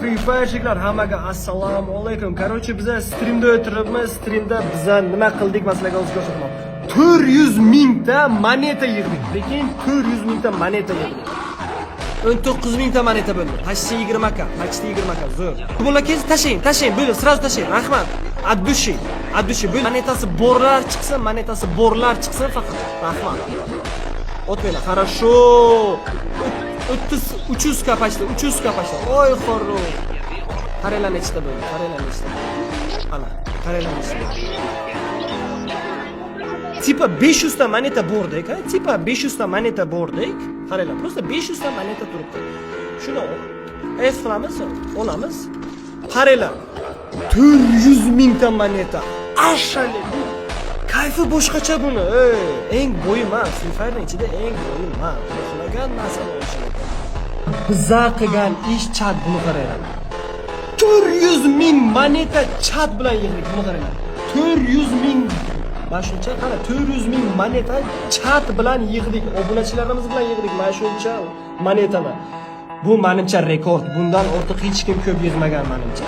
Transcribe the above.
Free Fire'chilar hammaga assalomu alaykum. Короче, biz streamda o'tiribmiz. Streamda biz nima qildik masalan o'zga ko'rsataman. 400 mingta moneta yig'dik. Lekin 400 mingta moneta yig'dik. 19 mingta moneta bo'ldi. Почти 20 ka, почти 20 ka zo'r. Bularni tashlang, bo'ldi, сразу tashlang. Rahmat. От души. Bu monetasi borlar chiqsin faqat. Rahmat. O'tmaylar. Хорошо. 300 ka почти. Oy xorro. Qaranglarni ichida bo'ldi. Ana, qaranglarni ichida. Типа 500 ta moneta bordik, ha? Типа 500 ta moneta bordik. Qaranglar, просто 500 ta moneta turibdi. Shuni es qilamiz, olamiz. Qaranglar. 400 mingta moneta. Ashali. Kayfi boshqacha buni. Eng boyiman, Free Fire'ning ichida eng boyiman. Xohlagan narsani olishim. Bizga qilgan ish chat buni qaranglar. 400 ming moneta chat bilan yig'dik, buni qaranglar. 400 ming mana shuncha qara 400 ming moneta chat bilan yig'dik, obunachilarimiz bilan yig'dik mana shuncha monetani. Bu menimcha rekord. Bundan ortiq hech kim ko'p yig'magan menimcha.